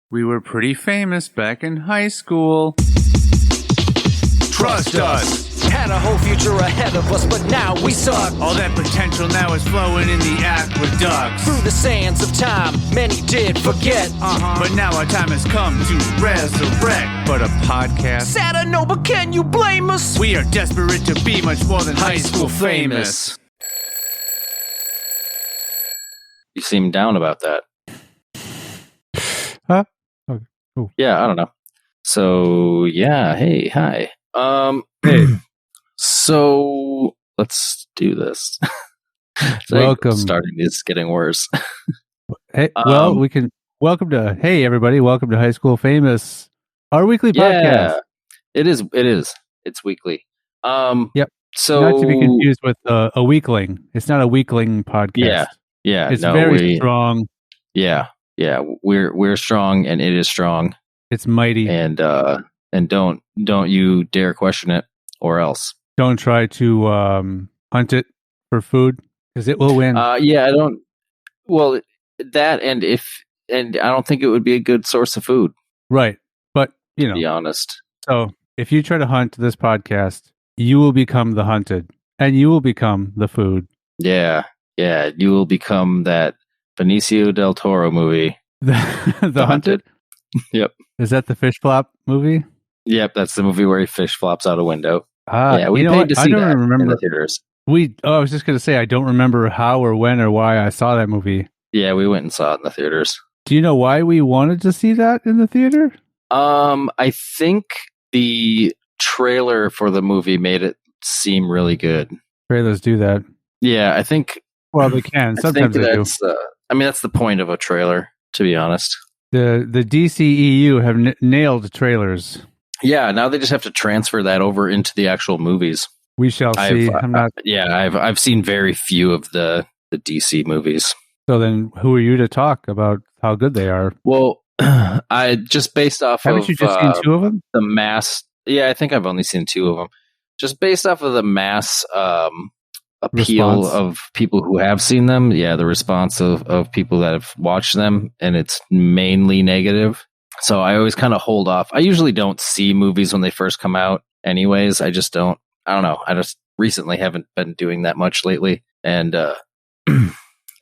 We were pretty famous back in high school. Trust us! Had a whole future ahead of us, but now we suck. All that potential now is flowing in the aqueducts. Through the sands of time, many did forget. But now our time has come to resurrect. But a podcast? Sad I know, but can you blame us? We are desperate to be much more than high school famous. You seem down about that. Huh? Okay, cool. Yeah, I don't know. So, yeah, hey, hi. Hey. So, let's do this. Welcome. Starting is getting worse. Hey, well, we can welcome to everybody, welcome to High School Famous, our weekly podcast. It is. It's weekly. Yep. So not to be confused with a weekling. It's not a weekling podcast. Yeah. It's very strong. Yeah. We're strong, and it is strong. It's mighty. And don't you dare question it, or else. Don't try to hunt it for food, because it will win. I don't. Well, that and I don't think it would be a good source of food. Right, but to be honest. So if you try to hunt this podcast, you will become the hunted, and you will become the food. Yeah. You will become that Benicio del Toro movie, the Hunted. Yep. Is that the fish flop movie? Yep, that's the movie where he fish flops out a window. Yeah, we paid to see that remember in the theaters. I was just going to say, I don't remember how or when or why I saw that movie. Yeah, we went and saw it in the theaters. Do you know why we wanted to see that in the theater? I think the trailer for the movie made it seem really good. Trailers do that. Yeah, I think. Well, they can. Sometimes they do. That's the point of a trailer, to be honest. The DCEU have nailed trailers. Yeah, now they just have to transfer that over into the actual movies. We shall see. I've seen very few of the DC movies. So then, who are you to talk about how good they are? Well, I just based off Haven't you just seen two of them? The mass. Yeah, I think I've only seen two of them. Just based off of the mass appeal response of people who have seen them. Yeah, the response of people that have watched them, and it's mainly negative. So I always kind of hold off. I usually don't see movies when they first come out anyways. I just don't. I don't know. I just recently haven't been doing that much lately. And and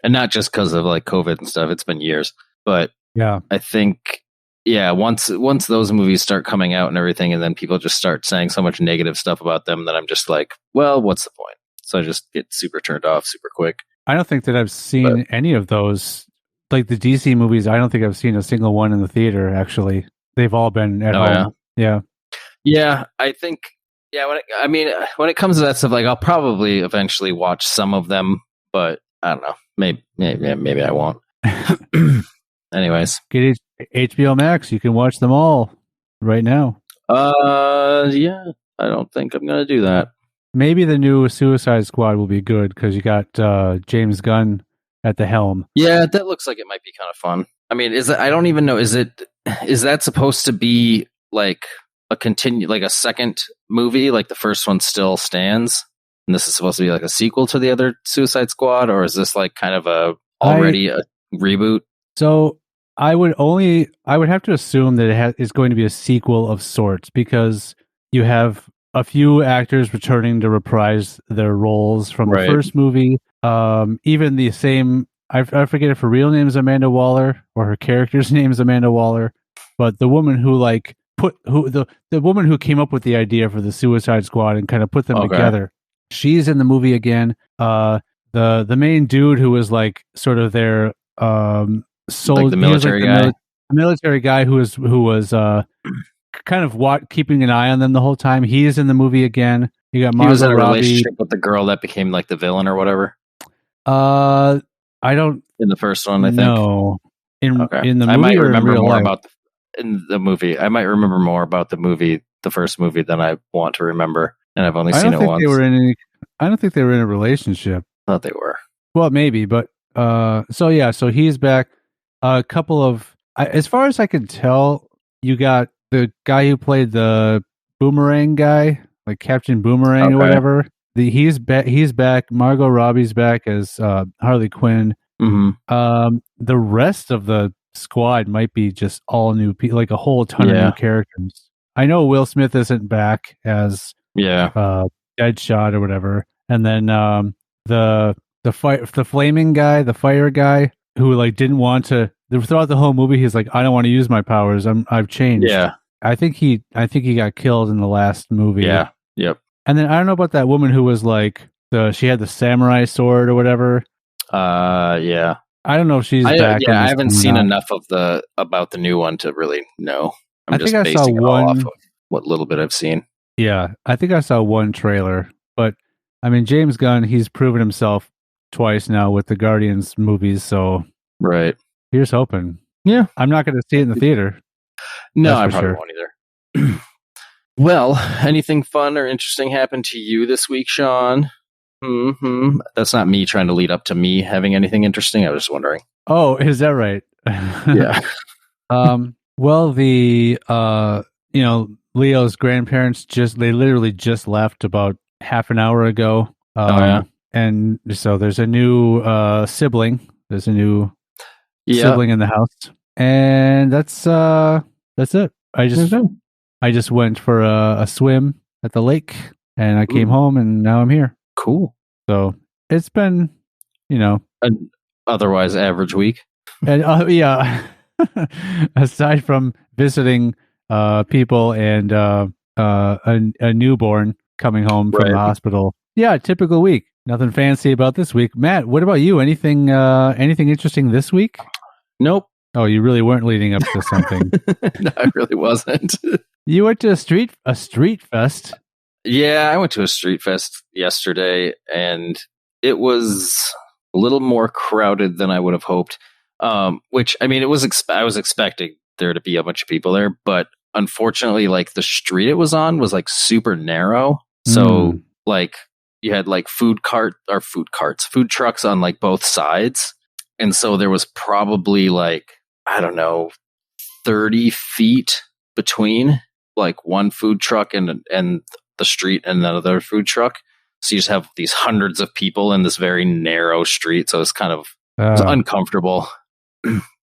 not just because of like COVID and stuff. It's been years. But yeah, I think, once those movies start coming out and everything, and then people just start saying so much negative stuff about them, that I'm just like, well, what's the point? So I just get super turned off super quick. I don't think that I've seen any of ththose. Like the DC movies, I don't think I've seen a single one in the theater, actually. They've all been at home. Yeah, I think, when it comes to that stuff, like I'll probably eventually watch some of them, but I don't know. Maybe I won't. Anyways. Get HBO Max. You can watch them all right now. Yeah, I don't think I'm going to do that. Maybe the new Suicide Squad will be good because you got James Gunn at the helm. Yeah, that looks like it might be kind of fun. I mean, I don't even know. Is that supposed to be like a second movie? Like the first one still stands, and this is supposed to be like a sequel to the other Suicide Squad, or is this like kind of already a reboot? So I would have to assume that it is going to be a sequel of sorts, because you have a few actors returning to reprise their roles from the first movie. Even the same, I forget if her real name is Amanda Waller or her character's name is Amanda Waller, but the woman who the woman who came up with the idea for the Suicide Squad and kind of put them together, she's in the movie again. The main dude who was like sort of their like the military guy, military guy who was kind of keeping an eye on them the whole time. He is in the movie again. You got Margot He was in a Robbie. relationship with the girl that became like the villain or whatever. I don't. In the first one, I think. No. In the movie, I might remember more more about in the movie. I might remember more about the movie, the first movie, than I want to remember, and I've only seen it once. I don't think they were in a relationship. I thought they were. Well, maybe, but so he's back. A couple of, as far as I can tell, you got the guy who played the Boomerang guy, like Captain Boomerang or whatever. He's back. Margot Robbie's back as Harley Quinn. Mm-hmm. The rest of the squad might be just all new people, like a whole ton of new characters. I know Will Smith isn't back as Deadshot or whatever, and then the flaming guy, the fire guy, who like didn't want to throughout the whole movie. He's like, I don't want to use my powers. I've changed. Yeah, I think he got killed in the last movie. Yeah, yep. And then I don't know about that woman who was like she had the samurai sword or whatever. Yeah. I don't know if she's back. Yeah, I haven't seen enough of about the new one to really know. I think I saw one off of what little bit I've seen. Yeah, I think I saw one trailer, but I mean, James Gunn, he's proven himself twice now with the Guardians movies, so right. Here's hoping. Yeah, I'm not going to see it in the theater. No, I probably won't either. Well, anything fun or interesting happened to you this week, Sean? Mm-hmm. That's not me trying to lead up to me having anything interesting. I was just wondering. Oh, is that right? Yeah. Well, the Leo's grandparents they literally just left about half an hour ago. And so there's a new sibling. There's a new sibling in the house, and that's it. I just went for a swim at the lake, and I came home, and now I'm here. Cool. So it's been, an otherwise average week. And aside from visiting people and a newborn coming home from the hospital, typical week. Nothing fancy about this week. Matt, what about you? Anything interesting this week? Nope. Oh, you really weren't leading up to something. No, I really wasn't. You went to a street fest. Yeah, I went to a street fest yesterday, and it was a little more crowded than I would have hoped. Which, I mean, I was expecting there to be a bunch of people there, but unfortunately, like the street it was on was like super narrow. So like you had like food trucks on like both sides. And so there was probably like, I don't know, 30 feet between like one food truck and the street and another food truck. So you just have these hundreds of people in this very narrow street. So it's kind of it was uncomfortable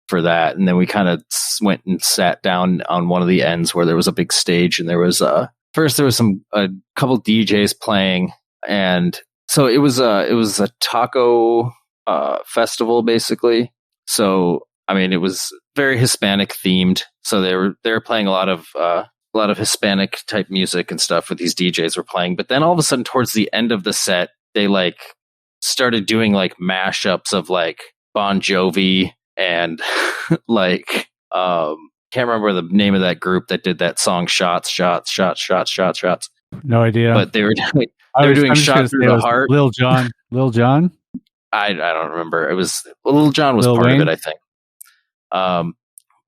for that. And then we kind of went and sat down on one of the ends where there was a big stage, and there was a couple DJs playing, and so it was a taco festival basically. So I mean, it was very Hispanic themed. So they were playing a lot of Hispanic type music and stuff with these DJs were playing. But then all of a sudden, towards the end of the set, they like started doing like mashups of like Bon Jovi and like can't remember the name of that group that did that song Shots. No idea. But they were doing Shot Through the Heart. Lil Jon. I don't remember. It was Lil Jon was Lil part Wayne? Of it, I think.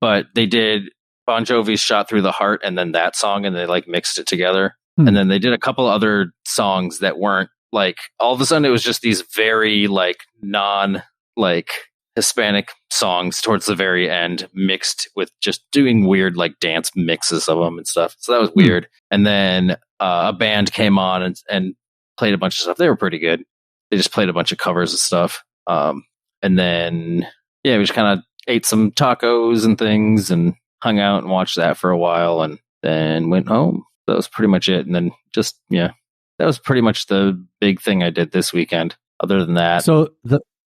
But they did Bon Jovi's Shot Through the Heart and then that song, and they like mixed it together. And then they did a couple other songs that weren't like, all of a sudden it was just these very like non like Hispanic songs towards the very end, mixed with just doing weird like dance mixes of them and stuff. So that was weird. And then a band came on and played a bunch of stuff. They were pretty good. They just played a bunch of covers and stuff. And then we just kind of ate some tacos and things and hung out and watched that for a while, and then went home. That was pretty much it. And then just that was pretty much the big thing I did this weekend. Other than that,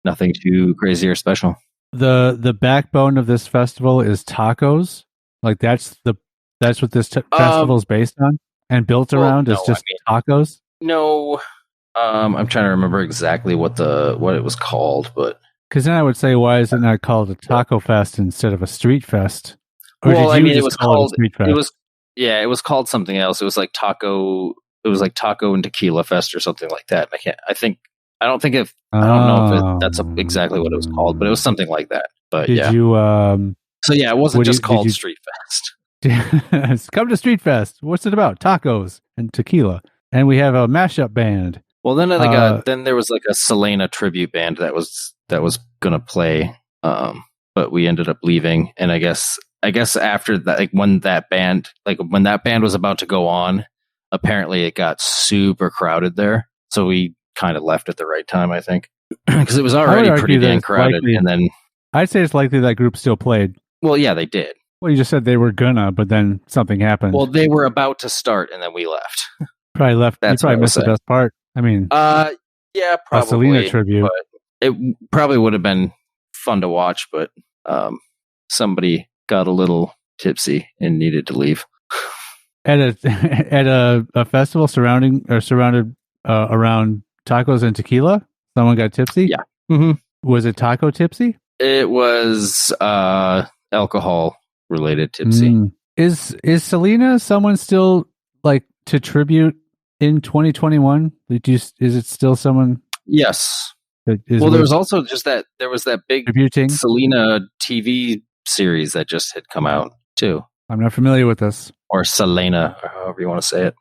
nothing too crazy or special. The backbone of this festival is tacos. Like that's what this festival is based on and built around is just tacos. No, I'm trying to remember exactly what it was called, but because then I would say, why is it not called a taco fest instead of a street fest? Or it was called street fest? It was called something else. It was like taco and tequila fest or something like that. I don't know if that's exactly what it was called, but it was something like that. But did you? So it wasn't just called Street Fest. Come to Street Fest. What's it about? Tacos and tequila, and we have a mashup band. Well, then then there was like a Selena tribute band that was gonna play, but we ended up leaving. And I guess after that, like when that band was about to go on, apparently it got super crowded there. So we kind of left at the right time, I think, because it was already pretty dang crowded. And then I'd say it's likely that group still played. Well, yeah, they did. Well, you just said they were gonna, but then something happened. Well, they were about to start, and then we left. Probably left. That's you what I probably was missed the saying. best part. I mean, Yeah, a probably. Selena tribute. But it probably would have been fun to watch, but somebody got a little tipsy and needed to leave. At a festival surrounded around tacos and tequila, someone got tipsy. Yeah. Mm-hmm. Was it taco tipsy? It was alcohol related tipsy. Is Selena someone still like to tribute in 2021? Is it still someone? Yes. There was also just that there was that big tributing Selena TV series that just had come out too. I'm not familiar with this. Or Selena, or however you want to say it.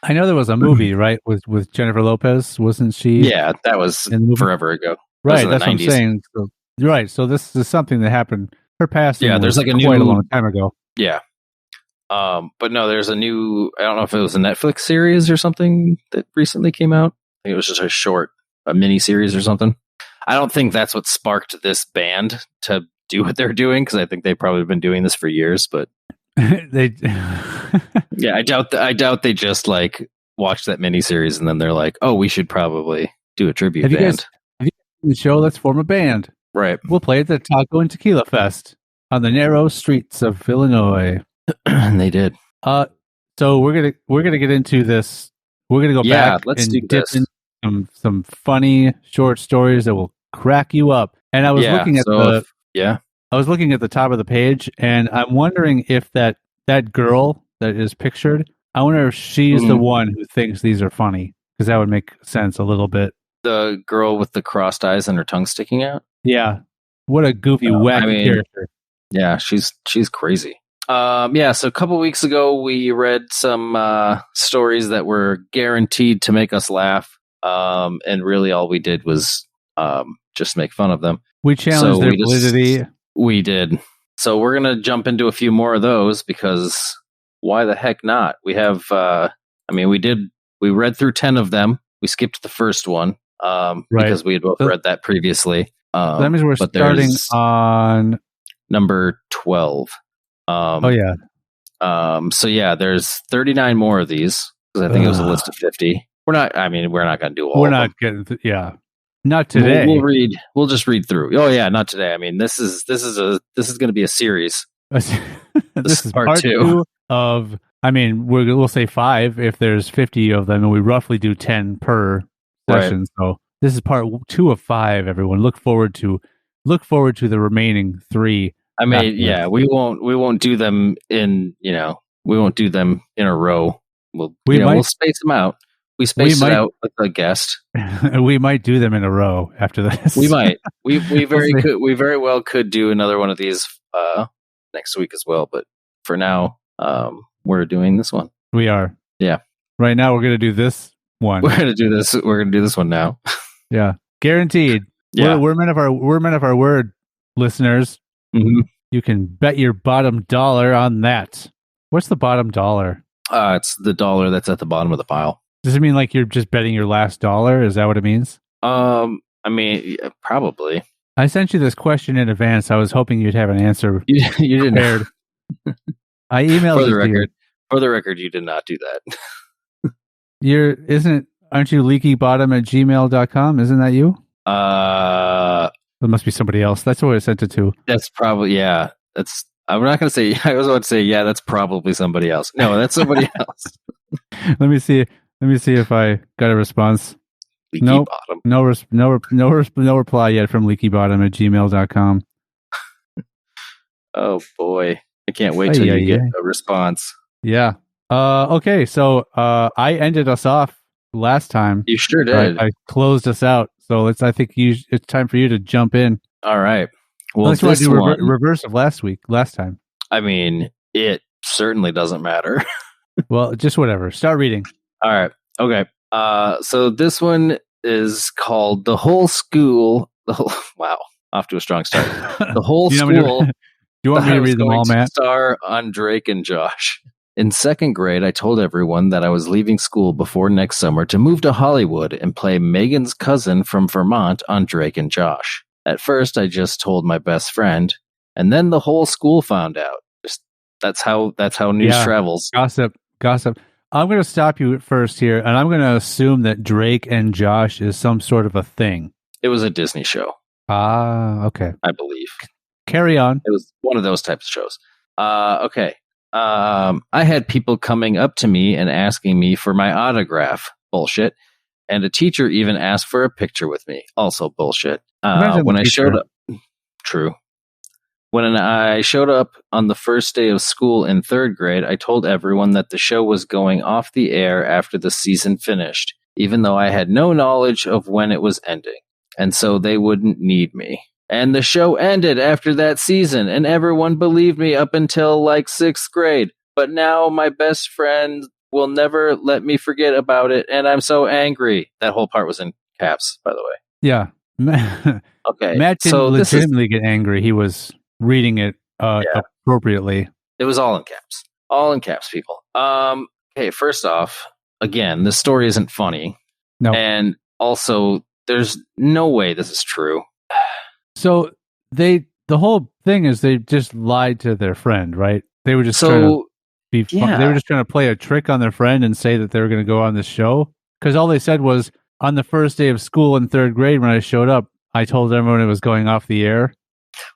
I know there was a movie, right, with Jennifer Lopez, wasn't she? Yeah, that was forever ago. Right, that's what I'm saying. So, right, so this is something that happened. Her passing, there's like quite a long time ago. Yeah, but no, there's a new. I don't know if it was a Netflix series or something that recently came out. I think it was just a mini series or something. I don't think that's what sparked this band to do what they're doing, because I think they've probably been doing this for years, but. Yeah, I doubt they just like watched that miniseries and then they're like, oh, we should probably do a tribute band. Have you seen the show? Let's form a band. Right. We'll play at the Taco and Tequila Fest on the narrow streets of Illinois. And they did. So we're gonna get into this. We're gonna go back and dip into some funny short stories that will crack you up. And I was looking at I was looking at the top of the page, and I'm wondering if that girl that is pictured, I wonder if she's the one who thinks these are funny, because that would make sense a little bit. The girl with the crossed eyes and her tongue sticking out? Yeah. What a goofy, wacky character. Yeah, she's crazy. So a couple weeks ago, we read some stories that were guaranteed to make us laugh, and really all we did was just make fun of them. We challenged their validity. We did. So we're going to jump into a few more of those, because why the heck not? We have, we read through 10 of them. We skipped the first one because we had both read that previously. That means we're starting on number 12. There's 39 more of these, because I think it was a list of 50. We're not going to do all of them. We're not getting, not today. We'll just read through. Oh yeah, not today. I mean, this is going to be a series. This is part two of. I mean, we'll say 5 if there's 50 of them, and we roughly do 10 per session. Right. So this is part 2 of 5. Everyone, look forward to the remaining 3. I mean, we won't do them in a row. We'll space them out. We spaced it out with a guest. We might do them in a row after this. We might. We very well could do another one of these next week as well. But for now, we're doing this one. We are. Yeah. Right now, we're going to do this one. We're going to do this. We're going to do this one now. Yeah, guaranteed. Yeah, we're men of our word, listeners. Mm-hmm. You can bet your bottom dollar on that. What's the bottom dollar? It's the dollar that's at the bottom of the pile. Does it mean like you're just betting your last dollar? Is that what it means? Probably. I sent you this question in advance. I was hoping you'd have an answer. You didn't. Prepared. I emailed for the record. For the record, you did not do that. Aren't you leakybottom@gmail.com? Isn't that you? It must be somebody else. That's who I sent it to. That's probably, yeah. I'm not going to say, I was about to say, yeah, that's probably somebody else. No, that's somebody else. Let me see if I got a response. Nope. No reply yet from leakybottom@gmail.com. Oh boy. I can't wait till you get a response. Yeah. Okay, so I ended us off last time. You sure did. I closed us out. So I think it's time for you to jump in. All right. Well, unless you want to do reverse of last time. I mean, it certainly doesn't matter. Well, just whatever. Start reading. All right. Okay. So this one is called The Whole School. Wow. Off to a strong start. The Whole School. Do you want me to read them all, Matt? Star on Drake and Josh. In second grade, I told everyone that I was leaving school before next summer to move to Hollywood and play Megan's cousin from Vermont on Drake and Josh. At first, I just told my best friend, and then the whole school found out. That's how news travels. Gossip. I'm going to stop you first here, and I'm going to assume that Drake and Josh is some sort of a thing. It was a Disney show. Ah, okay. I believe. Carry on. It was one of those types of shows. Okay. I had people coming up to me and asking me for my autograph. Bullshit. And a teacher even asked for a picture with me. Also bullshit. When I showed up, true. When I showed up on the first day of school in third grade, I told everyone that the show was going off the air after the season finished, even though I had no knowledge of when it was ending. And so they wouldn't need me. And the show ended after that season, and everyone believed me up until like 6th grade. But now my best friend will never let me forget about it, and I'm so angry. That whole part was in caps, by the way. Yeah. Okay. Matt didn't legitimately get angry. He was reading it appropriately. It was all in caps. All in caps, people. Okay, first off, again, this story isn't funny. No. And also, there's no way this is true. So the whole thing is they just lied to their friend, right? They were just trying to be fun. They were just trying to play a trick on their friend and say that they were going to go on this show. Because all they said was, on the first day of school in third grade, when I showed up, I told everyone it was going off the air.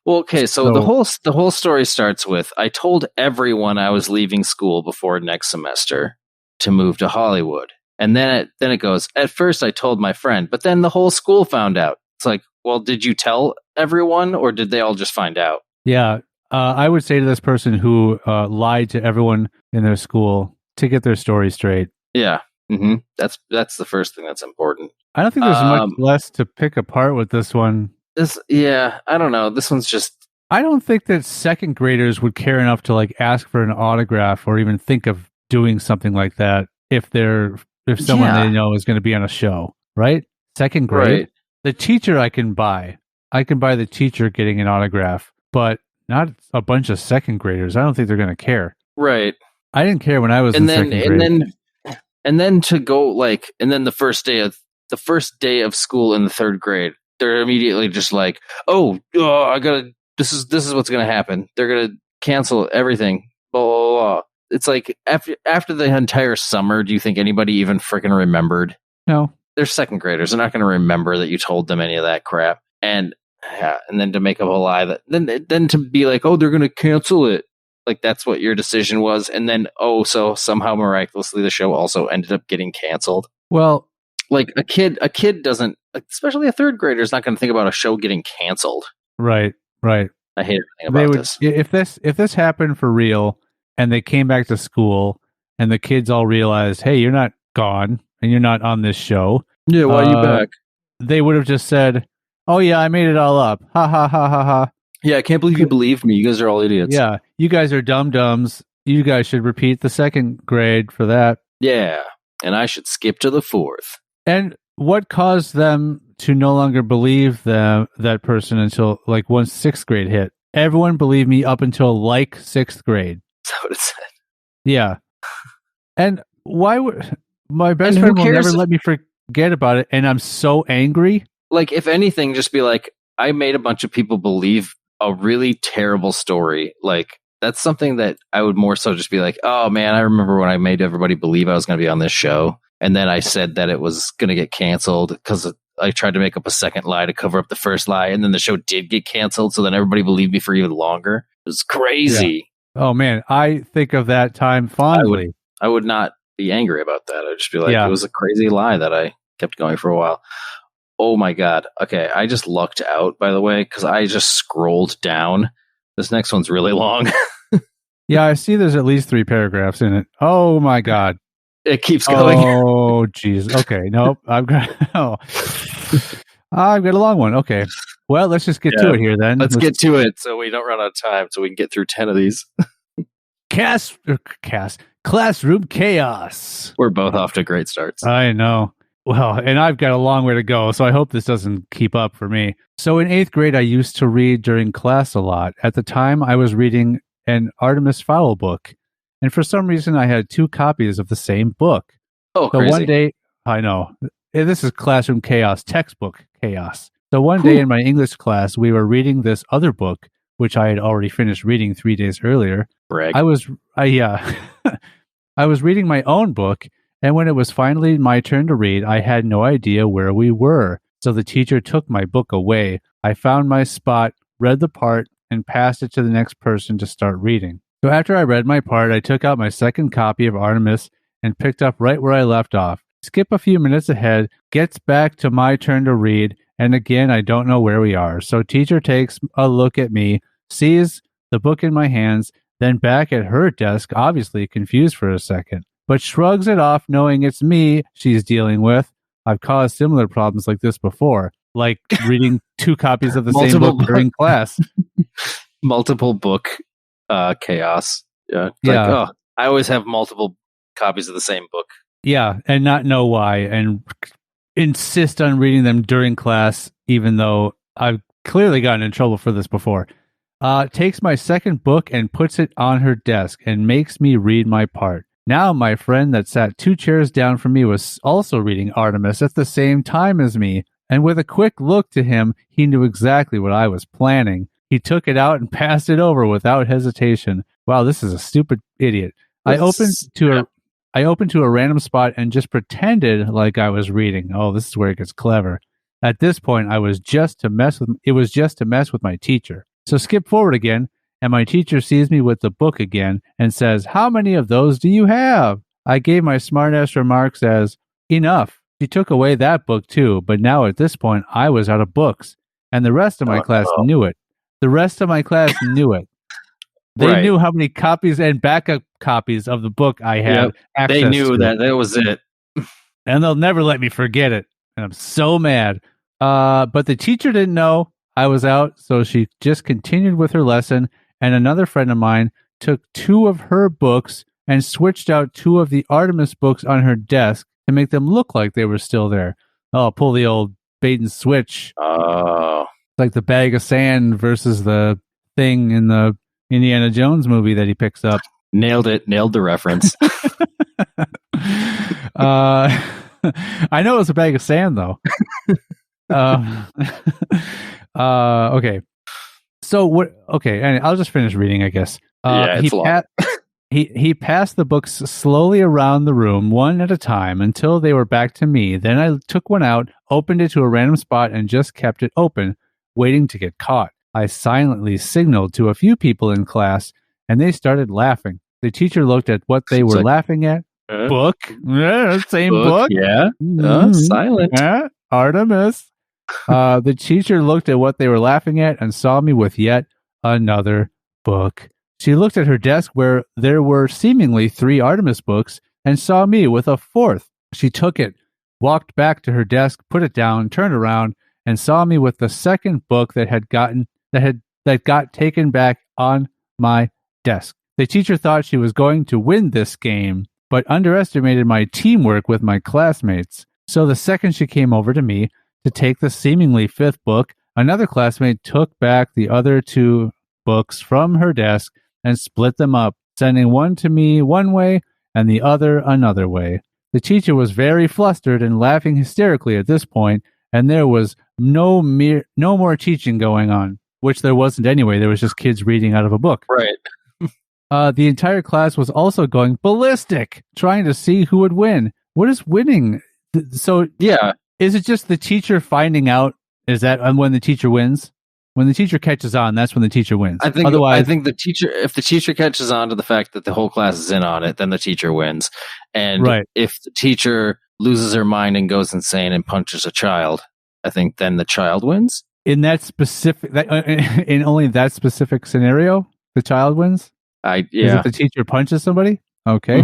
Well, okay, so the whole story starts with, I told everyone I was leaving school before next semester to move to Hollywood. And then it goes, at first I told my friend, but then the whole school found out. It's like, well, did you tell everyone, or did they all just find out? Yeah, I would say to this person who lied to everyone in their school to get their story straight. Yeah, mm-hmm. That's the first thing that's important. I don't think there's much less to pick apart with this one. I don't know. This one's just... I don't think that second graders would care enough to like ask for an autograph or even think of doing something like that if someone they know is going to be on a show, right? Second grade. Right. The teacher I can buy the teacher getting an autograph, but not a bunch of second graders. I don't think they're going to care. Right. I didn't care when I was in second grade. And then to go the first day of school in the third grade, they're immediately just like, this is what's going to happen. They're going to cancel everything. Blah, blah, blah. It's like after the entire summer, do you think anybody even freaking remembered? No. They're second graders. They're not going to remember that you told them any of that crap. And then to make up a lie that then to be like, oh, they're going to cancel it. Like that's what your decision was. And then, so somehow miraculously the show also ended up getting canceled. Well, like a kid doesn't, especially a third grader, is not going to think about a show getting canceled. Right. I hate everything about this. If this happened for real and they came back to school and the kids all realized, hey, you're not gone and you're not on this show. Yeah, why are you back? They would have just said, oh yeah, I made it all up. Ha ha ha ha ha. Yeah, I can't believe you believed me. You guys are all idiots. Yeah, you guys are dum-dums. You guys should repeat the second grade for that. Yeah, and I should skip to the fourth. And what caused them to no longer believe that person until like once 6th grade hit? Everyone believed me up until like 6th grade. That's what it said. Yeah. And why would my best friend will never let me forget about it, and I'm so angry? Like, if anything, just be like, I made a bunch of people believe a really terrible story. Like, that's something that I would more so just be like, oh man, I remember when I made everybody believe I was going to be on this show. And then I said that it was going to get canceled because I tried to make up a second lie to cover up the first lie. And then the show did get canceled. So then everybody believed me for even longer. It was crazy. Yeah. Oh man, I think of that time fondly. I would not be angry about that. I'd just be like, it was a crazy lie that I kept going for a while. Oh my God. Okay. I just lucked out, by the way, because I just scrolled down. This next one's really long. Yeah, I see there's at least 3 paragraphs in it. Oh my God. It keeps going. Oh, geez. Okay. Nope. I've got a long one. Okay. Well, let's just get to it here then. Let's get to it so we don't run out of time, so we can get through 10 of these. Classroom chaos. We're both off to great starts. I know. Well, and I've got a long way to go, so I hope this doesn't keep up for me. So in 8th grade, I used to read during class a lot. At the time, I was reading an Artemis Fowl book. And for some reason, I had 2 copies of the same book. Oh, so crazy. One day, I know. This is classroom chaos, textbook chaos. So one day in my English class, we were reading this other book, which I had already finished reading 3 days earlier. Brag. I was reading my own book, and when it was finally my turn to read, I had no idea where we were. So the teacher took my book away. I found my spot, read the part, and passed it to the next person to start reading. So after I read my part, I took out my second copy of Artemis and picked up right where I left off. Skip a few minutes ahead, gets back to my turn to read, and again, I don't know where we are. So teacher takes a look at me, sees the book in my hands, then back at her desk, obviously confused for a second, but shrugs it off knowing it's me she's dealing with. I've caused similar problems like this before, like reading 2 copies of the same book during class. Multiple book chaos. Yeah. Like, I always have multiple copies of the same book. Yeah, and not know why, and insist on reading them during class, even though I've clearly gotten in trouble for this before. Takes my second book and puts it on her desk and makes me read my part. Now my friend that sat 2 chairs down from me was also reading Artemis at the same time as me, and with a quick look to him, he knew exactly what I was planning. He took it out and passed it over without hesitation. Wow, this is a stupid idiot. I opened to a random spot and just pretended like I was reading. Oh, this is where it gets clever. At this point, it was just to mess with my teacher. So skip forward again, and my teacher sees me with the book again and says, "How many of those do you have?" I gave my smartass remarks as, "Enough." She took away that book too, but now at this point, I was out of books, and the rest of my class knew it. The rest of my class knew it. They knew how many copies and backup copies of the book I had. Access they knew to. that was it. And they'll never let me forget it. And I'm so mad. But the teacher didn't know I was out, so she just continued with her lesson. And another friend of mine took 2 of her books and switched out 2 of the Artemis books on her desk to make them look like they were still there. Oh, pull the old bait and switch. Oh. Like the bag of sand versus the thing in the Indiana Jones movie that he picks up. Nailed the reference. I know it was a bag of sand, though. Okay. So what? Okay, and I'll just finish reading, I guess. It's long. He passed the books slowly around the room, one at a time, until they were back to me. Then I took one out, opened it to a random spot, and just kept it open, waiting to get caught. I silently signaled to a few people in class, and they started laughing. The teacher looked at what they were laughing at. Book? Yeah, same book? Yeah. Silent. Yeah, Artemis. The teacher looked at what they were laughing at and saw me with yet another book. She looked at her desk where there were seemingly 3 Artemis books and saw me with a 4th. She took it, walked back to her desk, put it down, turned around, and saw me with the second book that got taken back on my desk. The teacher thought she was going to win this game, but underestimated my teamwork with my classmates. So the second she came over to me to take the seemingly 5th book, another classmate took back the other 2 books from her desk and split them up, sending one to me one way and the other another way. The teacher was very flustered and laughing hysterically at this point, and there was no more teaching going on, which there wasn't anyway. There was just kids reading out of a book. Right. The entire class was also going ballistic, trying to see who would win. What is winning? So, yeah. Is it just the teacher finding out? Is that when the teacher wins? When the teacher catches on, that's when the teacher wins. I think the teacher, if the teacher catches on to the fact that the whole class is in on it, then the teacher wins. And if the teacher loses her mind and goes insane and punches a child, I think then the child wins. In that specific, in only that specific scenario, the child wins. Is if the teacher punches somebody? Okay.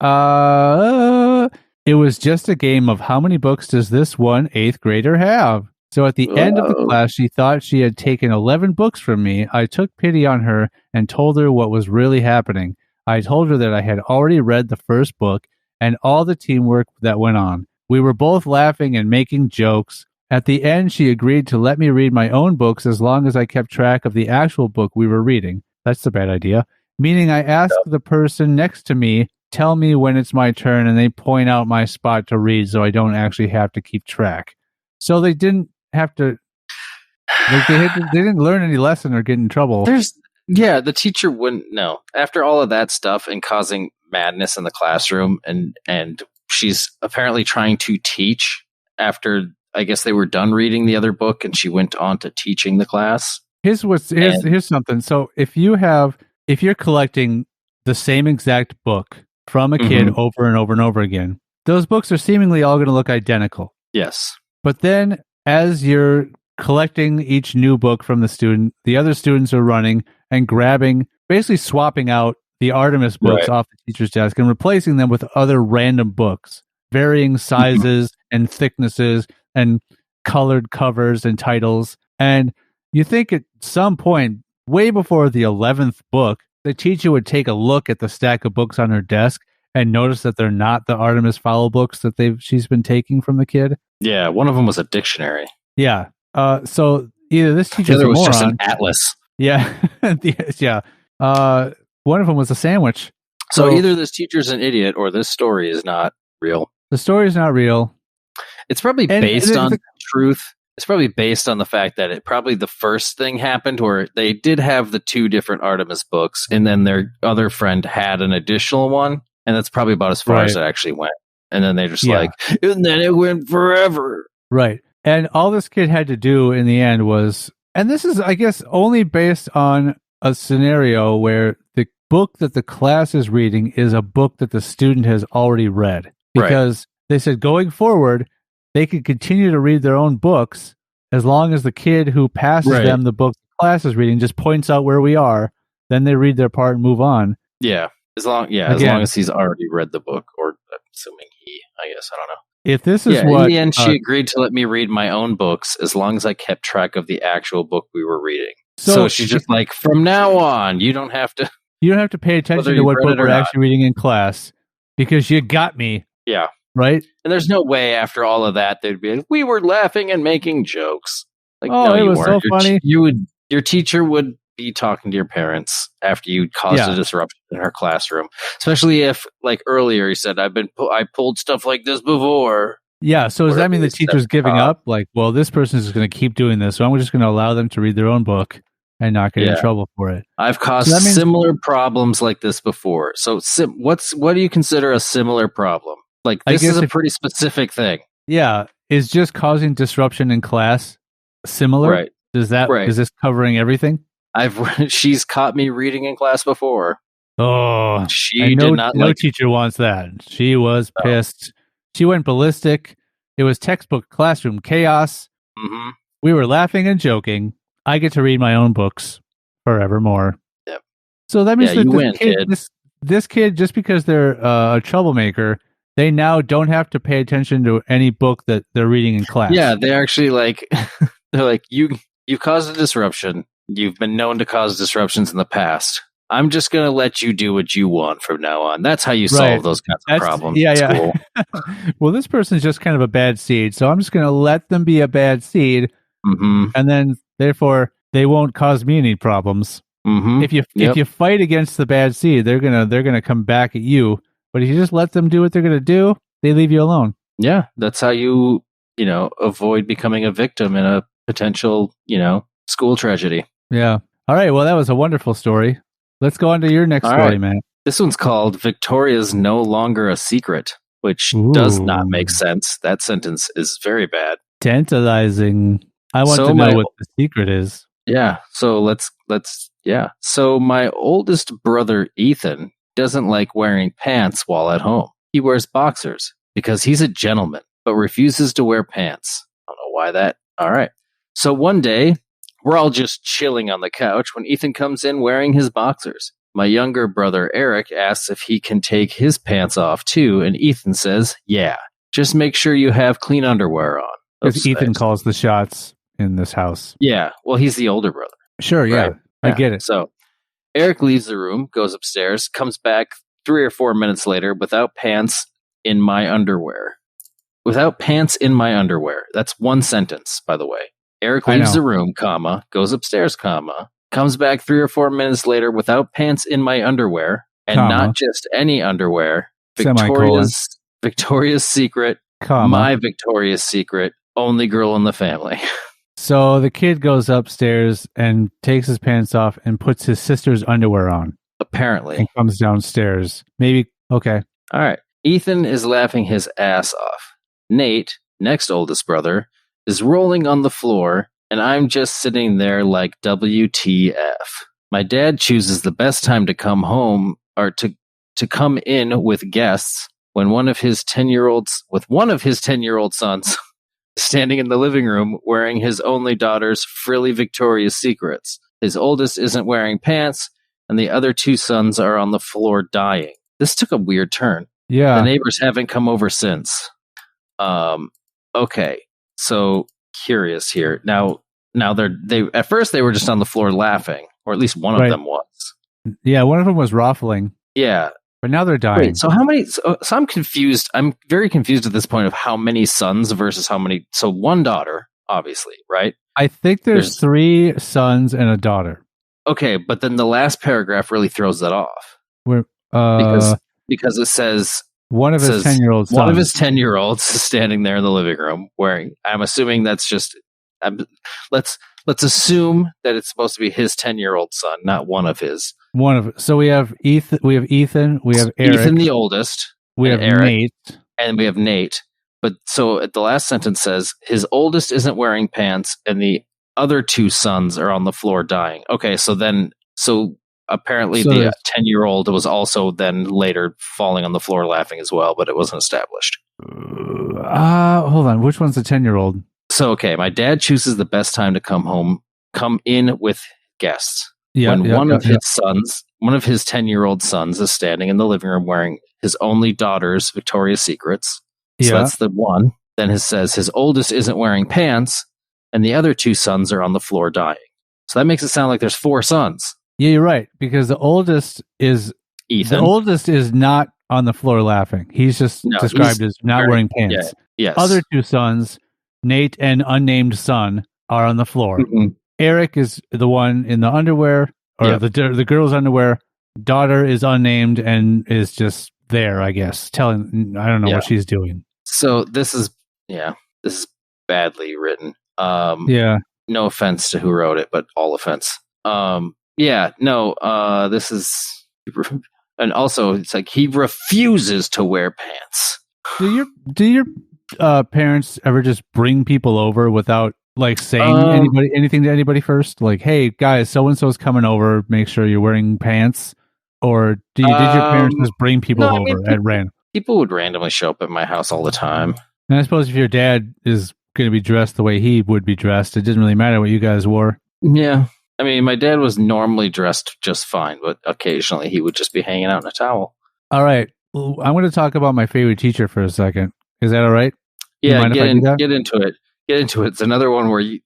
Mm-hmm. It was just a game of how many books does this one 8th grader have? So at the end of the class, she thought she had taken 11 books from me. I took pity on her and told her what was really happening. I told her that I had already read the first book and all the teamwork that went on. We were both laughing and making jokes. At the end, she agreed to let me read my own books as long as I kept track of the actual book we were reading. That's a bad idea. Meaning I asked the person next to me, tell me when it's my turn, and they point out my spot to read so I don't actually have to keep track. So they didn't have to Like they didn't learn any lesson or get in trouble. The teacher wouldn't know. After all of that stuff and causing madness in the classroom, and she's apparently trying to teach after, I guess they were done reading the other book, and she went on to teaching the class. Here's something. So if you're collecting the same exact book from a kid over and over and over again, those books are seemingly all going to look identical. Yes. But then as you're collecting each new book from the student, the other students are running and grabbing, basically swapping out the Artemis books off the teacher's desk and replacing them with other random books, varying sizes and thicknesses and colored covers and titles. And you think at some point, way before the 11th book, the teacher would take a look at the stack of books on her desk and notice that they're not the Artemis Fowl books that she's been taking from the kid. Yeah, one of them was a dictionary. Yeah. So either this teacher's the other a was moron. just an atlas. Yeah. Yeah. One of them was a sandwich. So either this teacher's an idiot or this story is not real. The story is not real. It's probably based on truth. It's probably based on the fact that the first thing happened where they did have the two different Artemis books, and then their other friend had an additional one, and that's probably about as far as it actually went. And then they just and then it went forever. Right. And all this kid had to do in the end was, and this is, I guess, only based on a scenario where the book that the class is reading is a book that the student has already read. Because they said going forward, they could continue to read their own books as long as the kid who passes them the book the class is reading just points out where we are. Then they read their part and move on. Yeah. As long as he's already read the book, or assuming I guess, I don't know. If this is in the end, she agreed to let me read my own books as long as I kept track of the actual book we were reading. So she's just like, from now on, you don't have to pay attention to what book we're actually reading in class because you got me. Yeah. Right? And there's no way after all of that they'd be like, we were laughing and making jokes. Like, it was so funny. Your teacher would be talking to your parents after you caused a disruption in her classroom, especially if, like earlier, you said, I pulled stuff like this before. Yeah. So does that mean the teacher's giving up? Like, well, this person is going to keep doing this, so I'm just going to allow them to read their own book and not get in trouble for it. I've caused similar problems like this before. So what do you consider a similar problem? Like, this is a pretty specific thing. Yeah. Is just causing disruption in class similar? Right. Is this covering everything? She's caught me reading in class before. Oh, no teacher wants that. She was pissed. She went ballistic. It was textbook classroom chaos. Mm-hmm. We were laughing and joking. I get to read my own books forevermore. Yep. So that means this kid, just because they're a troublemaker, they now don't have to pay attention to any book that they're reading in class. Yeah, they actually they're like, you caused a disruption. You've been known to cause disruptions in the past. I'm just going to let you do what you want from now on. That's how you solve those kinds of problems. Yeah. Well, this person's just kind of a bad seed, so I'm just going to let them be a bad seed, and then therefore they won't cause me any problems. Mm-hmm. If you fight against the bad seed, they're gonna come back at you. But if you just let them do what they're gonna do, they leave you alone. Yeah, that's how you avoid becoming a victim in a potential school tragedy. Yeah. All right. Well, that was a wonderful story. Let's go on to your next story, man. This one's called Victoria's No Longer a Secret, which does not make sense. That sentence is very bad. Tantalizing. I want to know what the secret is. Yeah. So So my oldest brother, Ethan, doesn't like wearing pants while at home. He wears boxers because he's a gentleman, but refuses to wear pants. I don't know why that. All right. So one day, we're all just chilling on the couch when Ethan comes in wearing his boxers. My younger brother, Eric, asks if he can take his pants off too, and Ethan says, yeah, just make sure you have clean underwear on. Because Ethan calls the shots in this house. Yeah, well, he's the older brother. Sure, yeah. Right? I get it. So Eric leaves the room, goes upstairs, comes back 3 or 4 minutes later without pants in my underwear. Without pants in my underwear. That's one sentence, by the way. Eric leaves the room, goes upstairs, comes back 3 or 4 minutes later without pants in my underwear, and not just any underwear. Victoria's Secret, my Victoria's Secret, only girl in the family. So the kid goes upstairs and takes his pants off and puts his sister's underwear on Apparently. and comes downstairs. Maybe, okay. All right. Ethan is laughing his ass off. Nate, next oldest brother, is rolling on the floor, and I'm just sitting there like WTF. My dad chooses the best time to come home or to come in with guests when one of his 10-year-old sons standing in the living room wearing his only daughter's frilly Victoria's Secrets. His oldest isn't wearing pants, and the other two sons are on the floor dying. This took a weird turn. Yeah. The neighbors haven't come over since. Okay, so curious here. Now they at first they were just on the floor laughing, or at least one of them was. Yeah, one of them was ruffling. Yeah. But now they're dying. Wait, so how many? So I'm confused. I'm very confused at this point of how many sons versus how many. So one daughter, obviously, right? I think there's 3 sons and a daughter. Okay, but then the last paragraph really throws that off. Because it says one of his 10-year-old sons. One of his 10-year-olds is standing there in the living room wearing. I'm assuming that's just. Let's assume that it's supposed to be his 10-year-old son, not one of his. So we have Ethan. We have Eric. Ethan, the oldest. We have Eric, Nate, and we have Nate. But so at the last sentence says his oldest isn't wearing pants, and the other 2 sons are on the floor dying. Okay, so apparently the 10-year-old was also then later falling on the floor laughing as well, but it wasn't established. Hold on, which one's the 10-year-old? So okay, my dad chooses the best time to come in with guests. One of his 10-year-old sons is standing in the living room wearing his only daughter's Victoria's Secrets. So that's the one. Then it says his oldest isn't wearing pants, and the other 2 sons are on the floor dying. So that makes it sound like there's 4 sons. Yeah, you're right, because the oldest is Ethan. The oldest is not on the floor laughing. He's just described as not wearing pants. Yeah, yes. Other 2 sons, Nate and unnamed son, are on the floor. Mm-hmm. Eric is the one in the underwear, or the girl's underwear. Daughter is unnamed and is just there, I guess. I don't know what she's doing. So this is badly written. No offense to who wrote it, but all offense. This is, and also it's like he refuses to wear pants. Do your parents ever just bring people over without like saying anything to anybody first? Like, hey guys, so and so's coming over. Make sure you're wearing pants. Or did your parents just bring people over at random? People would randomly show up at my house all the time. And I suppose if your dad is going to be dressed the way he would be dressed, it didn't really matter what you guys wore. Yeah. I mean, my dad was normally dressed just fine, but occasionally he would just be hanging out in a towel. All right. I'm going to talk about my favorite teacher for a second. Is that all right? Yeah, get into it. Get into it. It's another one where you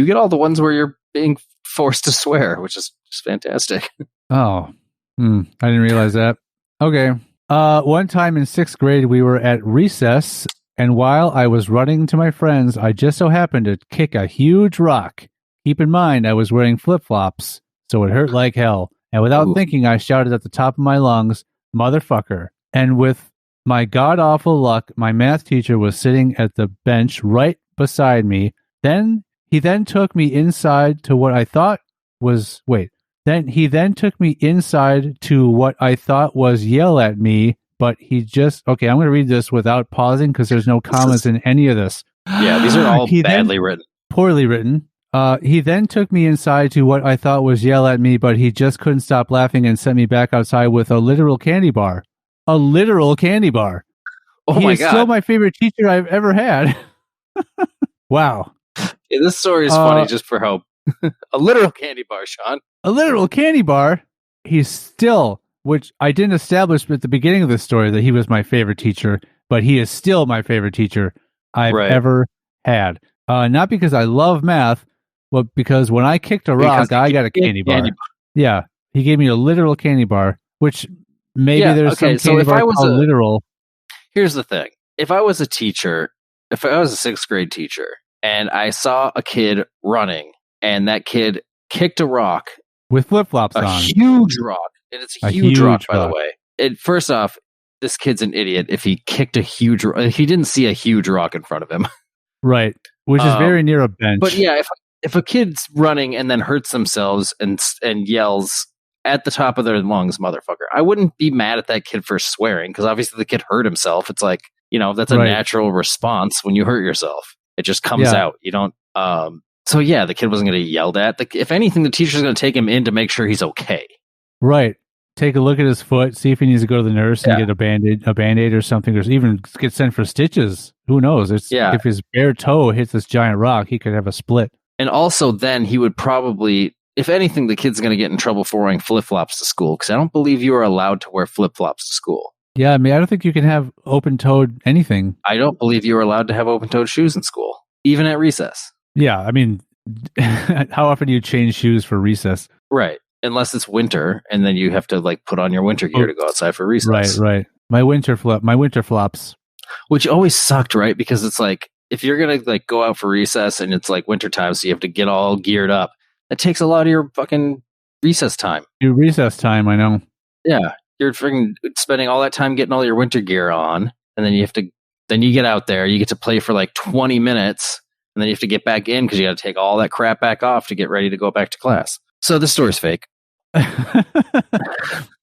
get all the ones where you're being forced to swear, which is just fantastic. Oh, I didn't realize that. Okay. One time in 6th grade, we were at recess, and while I was running to my friends, I just so happened to kick a huge rock. Keep in mind, I was wearing flip-flops, so it hurt like hell. And without thinking, I shouted at the top of my lungs, "Motherfucker." And with my god-awful luck, my math teacher was sitting at the bench right beside me. He then took me inside to what I thought was... He then took me inside to what I thought was yell at me, but he just... Okay, I'm going to read this without pausing because there's no commas in any of this. Yeah, these are all badly written. Poorly written. He then took me inside to what I thought was yell at me, but he just couldn't stop laughing and sent me back outside with a literal candy bar. A literal candy bar. Oh my God. He's still my favorite teacher I've ever had. Wow. Yeah, this story is funny just for how... A literal candy bar, Sean. A literal candy bar. He's still, which I didn't establish at the beginning of the story that he was my favorite teacher, but he is still my favorite teacher I've ever had. Not because I love math, but because when I kicked a rock, I got a candy bar. Yeah, he gave me a literal candy bar, which maybe there's some candy bar called literal. Here's the thing. If I was a teacher, if I was a 6th grade teacher, and I saw a kid running, and that kid kicked a rock with flip-flops on. A huge rock. And it's a huge rock, by the way. First off, this kid's an idiot if he kicked a huge rock. He didn't see a huge rock in front of him. Right. which is very near a bench. But yeah, if a kid's running and then hurts themselves and yells at the top of their lungs, motherfucker, I wouldn't be mad at that kid for swearing, because obviously the kid hurt himself. It's like, that's a natural response when you hurt yourself. It just comes out. You don't. So yeah, the kid wasn't going to get yelled at. If anything, the teacher's going to take him in to make sure he's okay. Right. Take a look at his foot, see if he needs to go to the nurse and get a band-aid or something, or even get sent for stitches. Who knows? If his bare toe hits this giant rock, he could have a split. And also then he would probably, if anything, the kid's going to get in trouble for wearing flip-flops to school, because I don't believe you are allowed to wear flip-flops to school. Yeah, I mean, I don't think you can have open-toed anything. I don't believe you are allowed to have open-toed shoes in school, even at recess. Yeah, I mean, how often do you change shoes for recess? Right. Unless it's winter, and then you have to put on your winter gear to go outside for recess. Right. My winter flops. Which always sucked, right? Because it's like, if you're going to go out for recess and it's wintertime, so you have to get all geared up, that takes a lot of your fucking recess time. Your recess time, I know. Yeah. You're freaking spending all that time getting all your winter gear on, and then you get out there, you get to play for 20 minutes, and then you have to get back in because you got to take all that crap back off to get ready to go back to class. So this story's fake.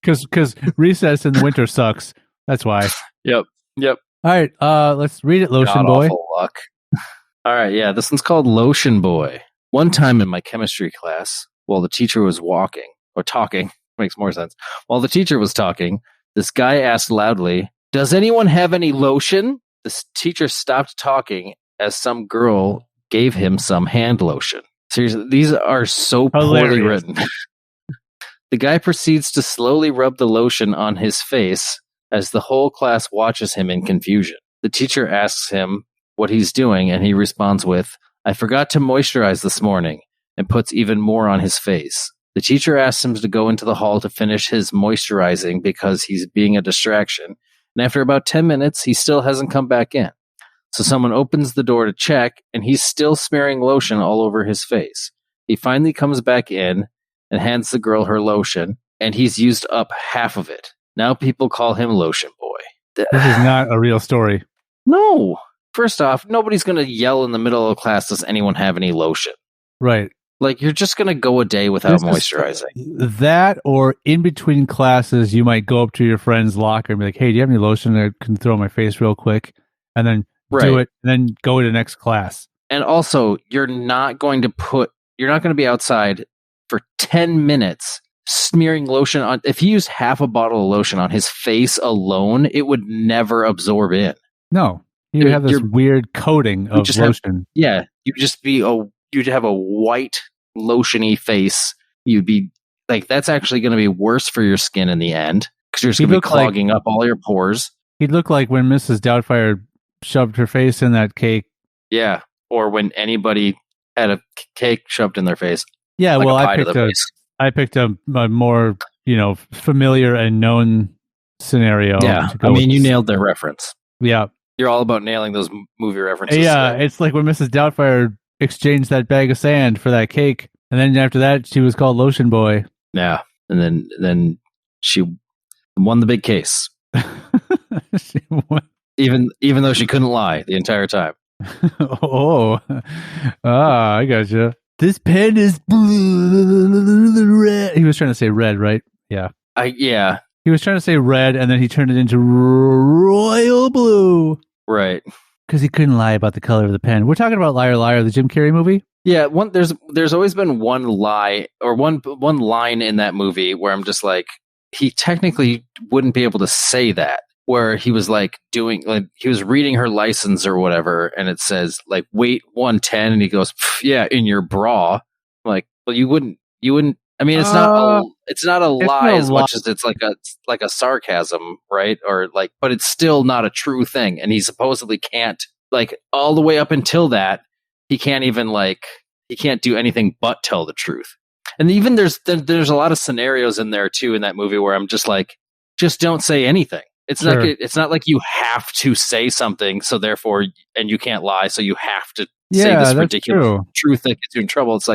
Because recess in the winter sucks. That's why. Yep. All right, let's read it, Lotion Boy. Awful luck. All right, yeah, this one's called Lotion Boy. One time in my chemistry class, while the teacher was talking, makes more sense. While the teacher was talking, this guy asked loudly, "Does anyone have any lotion?" The teacher stopped talking as some girl gave him some hand lotion. Seriously, these are so poorly written. The guy proceeds to slowly rub the lotion on his face as the whole class watches him in confusion. The teacher asks him what he's doing, and he responds with, "I forgot to moisturize this morning," and puts even more on his face. The teacher asks him to go into the hall to finish his moisturizing because he's being a distraction, and after about 10 minutes, he still hasn't come back in. So someone opens the door to check, and he's still smearing lotion all over his face. He finally comes back in and hands the girl her lotion, and he's used up half of it. Now people call him Lotion Boy. This is not a real story. No. First off, nobody's going to yell in the middle of class, "Does anyone have any lotion?" Right. You're just going to go a day without moisturizing. That, or in between classes, you might go up to your friend's locker and be like, "Hey, do you have any lotion I can throw on my face real quick?" And then do it, and then go to the next class. And also, you're not going to be outside for 10 minutes smearing lotion on. If he used half a bottle of lotion on his face alone, it would never absorb in. No, you have this weird coating of lotion. You'd have a white lotiony face. You'd be that's actually going to be worse for your skin in the end, because you're just going to be clogging up all your pores. He'd look like when Mrs. Doubtfire shoved her face in that cake. Yeah, or when anybody had a cake shoved in their face. Yeah, well, I picked a more familiar and known scenario. Yeah, I mean, you nailed the reference. Yeah, you're all about nailing those movie references. Yeah, it's like when Mrs. Doubtfire exchanged that bag of sand for that cake, and then after that, she was called Lotion Boy. Yeah, and then she won the big case. She won. Even though she couldn't lie the entire time. I gotcha. This pen is red. He was trying to say red, right? Yeah. Yeah. He was trying to say red, and then he turned it into royal blue. Right. Because he couldn't lie about the color of the pen. We're talking about Liar Liar, the Jim Carrey movie. Yeah. There's always been one lie or one line in that movie where I'm just like, he technically wouldn't be able to say that. Where he was he was reading her license or whatever, and it says weight 110, and he goes, "Yeah, in your bra." I'm like, well, you wouldn't. I mean, it's not a lie as much as it's like a sarcasm, right? Or but it's still not a true thing, and he supposedly can't all the way up until that, he can't even he can't do anything but tell the truth. And even there's a lot of scenarios in there too in that movie where I'm just just don't say anything. It's sure. It's not like you have to say something, so therefore, and you can't lie, so you have to say this ridiculous truth that gets you in trouble. It's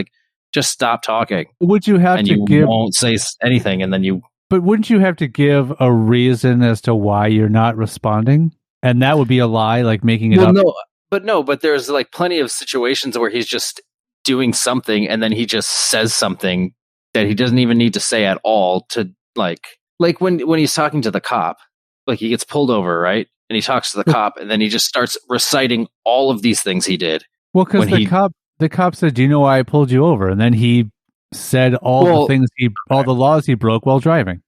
just stop talking. Would you have you won't say anything, and then you. But wouldn't you have to give a reason as to why you're not responding? And that would be a lie, making it up. No, but there's like plenty of situations where he's just doing something and then he just says something that he doesn't even need to say at all to like when he's talking to the cop, like he gets pulled over, right? And he talks to the cop and then he just starts reciting all of these things he did. Well, because the cop said, "Do you know why I pulled you over?" And then he said all the laws he broke while driving.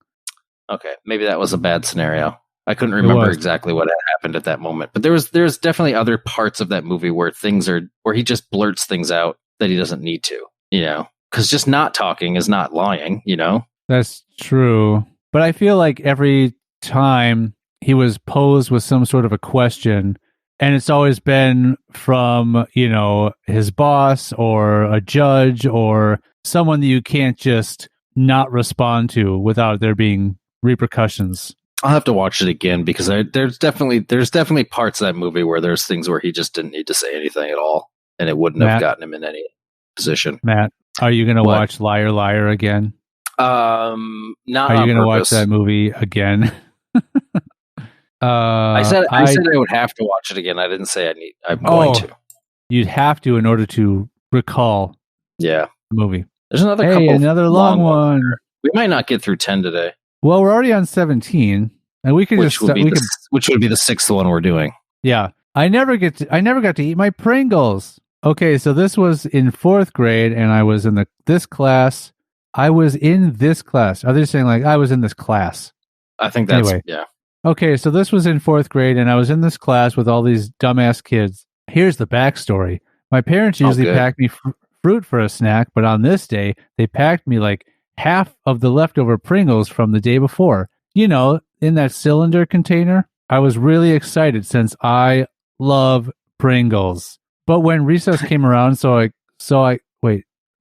Okay, maybe that was a bad scenario. I couldn't remember exactly what had happened at that moment, but there's definitely other parts of that movie where he just blurts things out that he doesn't need to, because just not talking is not lying, That's true, but I feel like every time he was posed with some sort of a question, and it's always been from his boss or a judge or someone that you can't just not respond to without there being repercussions. I'll have to watch it again because there's definitely parts of that movie where there's things where he just didn't need to say anything at all, and it wouldn't have gotten him in any position. Matt, are you going to watch Liar Liar again? Not. Are you going to watch that movie again? I said I would have to watch it again. I didn't say I'm going to. You'd have to in order to recall. Yeah, the movie. There's another long one. We might not get through 10 today. Well, we're already on 17, and we could which would be the sixth one we're doing. Yeah, I never got to eat my Pringles. Okay, so this was in 4th grade, and I was in this class. I was in this class. Are they saying like I was in this class? I think that's yeah. Okay, so this was in 4th grade, and I was in this class with all these dumbass kids. Here's the backstory. My parents usually pack me fruit for a snack, but on this day, they packed me like half of the leftover Pringles from the day before. In that cylinder container. I was really excited since I love Pringles. But when recess came around, But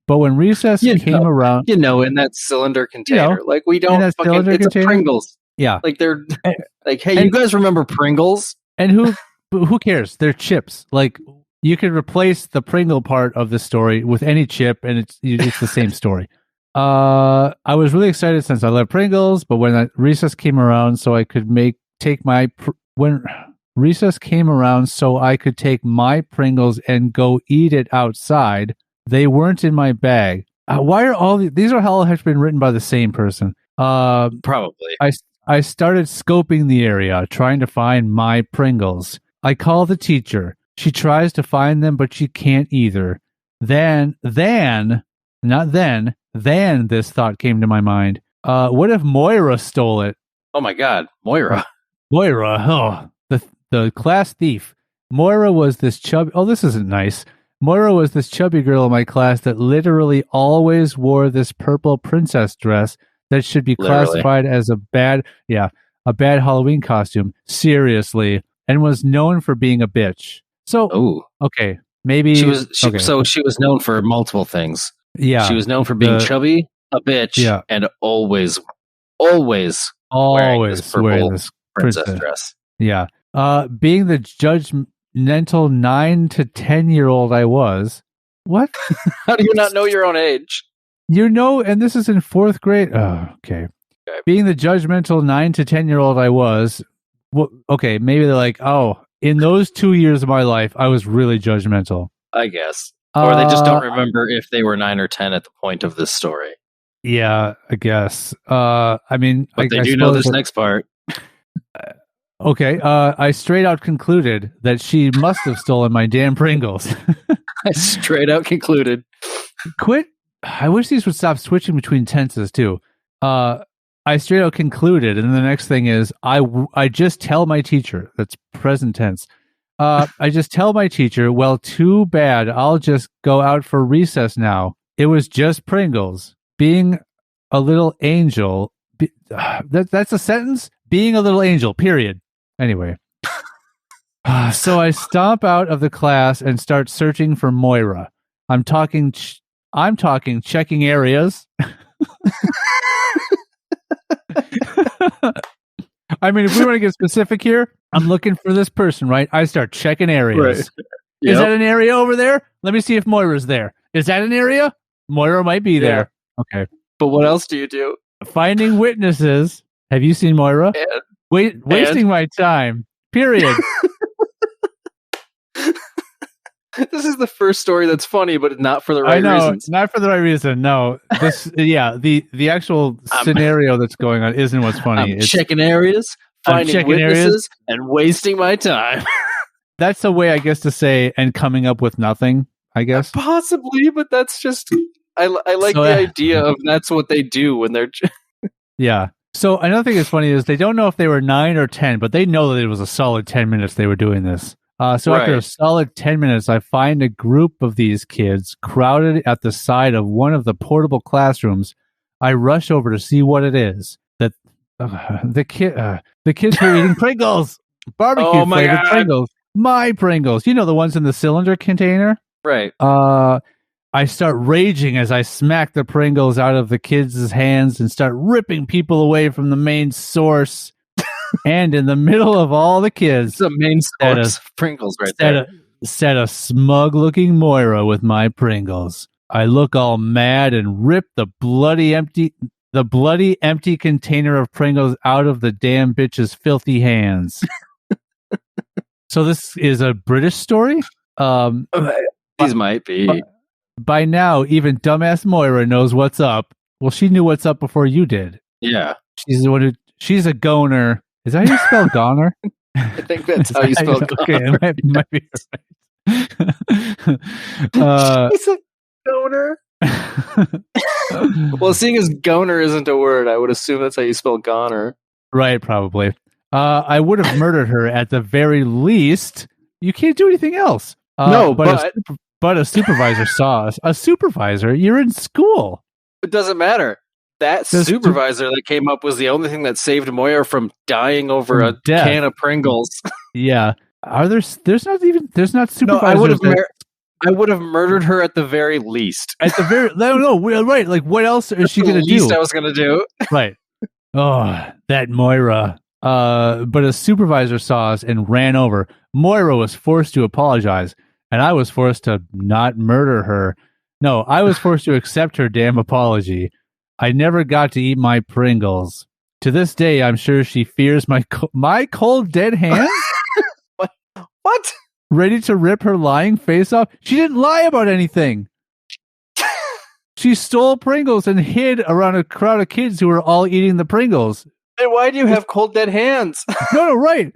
when recess came around, in that cylinder container, like we don't it's Pringles. Yeah, like they're like, hey, you guys remember Pringles? And who cares? They're chips. Like you could replace the Pringle part of the story with any chip, and it's the same story. I was really excited since I love Pringles, but when recess came around, so I could take my Pringles and go eat it outside. They weren't in my bag. Why are all these are all have been written by the same person? Probably. I started scoping the area, trying to find my Pringles. I call the teacher. She tries to find them, but she can't either. Then this thought came to my mind. What if Moira stole it? Oh my God, Moira. The class thief. Moira was this chubby... Oh, this isn't nice. Moira was this chubby girl in my class that literally always wore this purple princess dress that should be classified as a bad Halloween costume. Seriously. And was known for being a bitch. So, okay, maybe... She was known for multiple things. Yeah. She was known for being chubby, a bitch, and always wearing this purple princess dress. Yeah. Being the judgmental 9 to 10-year-old I was. What? How do you not know your own age? And this is in 4th grade. Oh, okay. Being the judgmental 9 to 10-year-old I was. Well, okay, maybe they're like, oh, in those 2 years of my life, I was really judgmental. I guess. Or they just don't remember if they were 9 or 10 at the point of this story. Yeah, I guess. But they do know this next part. Okay, I straight out concluded that she must have stolen my damn Pringles. I straight out concluded. Quit. I wish these would stop switching between tenses too. I straight out concluded, and the next thing is I just tell my teacher. That's present tense. I just tell my teacher, well, too bad. I'll just go out for recess now. It was just Pringles. Being a little angel. That's a sentence? Being a little angel, period. Anyway. So I stomp out of the class and start searching for Moira. I'm talking checking areas. I mean, if we want to get specific here, I'm looking for this person, right? I start checking areas. Right. Yep. Is that an area over there? Let me see if Moira's there. Is that an area? Moira might be there. Okay. But what else do you do? Finding witnesses. Have you seen Moira? Wasting my time. Period. This is the first story that's funny, but not for the right I know, reasons. not for the right reason. No, this, the actual scenario that's going on isn't what's funny. I'm checking areas, finding witnesses, and wasting my time. That's a way, I guess, to say, and coming up with nothing, I guess. Possibly, but that's just, I like the idea of that's what they do when they're... Yeah. So another thing that's funny is they don't know if they were 9 or 10, but they know that it was a solid 10 minutes they were doing this. So after a solid 10 minutes, I find a group of these kids crowded at the side of one of the portable classrooms. I rush over to see what it is. That the kids were eating Pringles, barbecue flavored Pringles, my Pringles. You know, the ones in the cylinder container, right? I start raging as I smack the Pringles out of the kids' hands and start ripping people away from the main source. And in the middle of all the kids, the main source of Pringles right there. Sat a smug-looking Moira with my Pringles. I look all mad and rip the bloody empty container of Pringles out of the damn bitch's filthy hands. So this is a British story? These might be. By now, even dumbass Moira knows what's up. Well, she knew what's up before you did. Yeah. She's the one who... She's a goner. Is that how you spell goner? I think that's how you spell goner. Okay, it might be right. He's a goner. Well, seeing as goner isn't a word, I would assume that's how you spell goner. Right, probably. I would have murdered her at the very least. You can't do anything else. No, but a supervisor saw us. A supervisor? You're in school. It doesn't matter. That supervisor that came up was the only thing that saved Moira from dying over a can of Pringles. Yeah. There's not supervisors. No, I would have murdered her at the very least. At the very no, right. Like, what else is she going to do? Least I was going to do. Right. Oh, that Moira. But a supervisor saw us and ran over. Moira was forced to apologize, and I was forced to not murder her. No, I was forced to accept her damn apology. I never got to eat my Pringles. To this day, I'm sure she fears my cold dead hands. What? Ready to rip her lying face off? She didn't lie about anything. She stole Pringles and hid around a crowd of kids who were all eating the Pringles. And why do you have cold dead hands? No, right.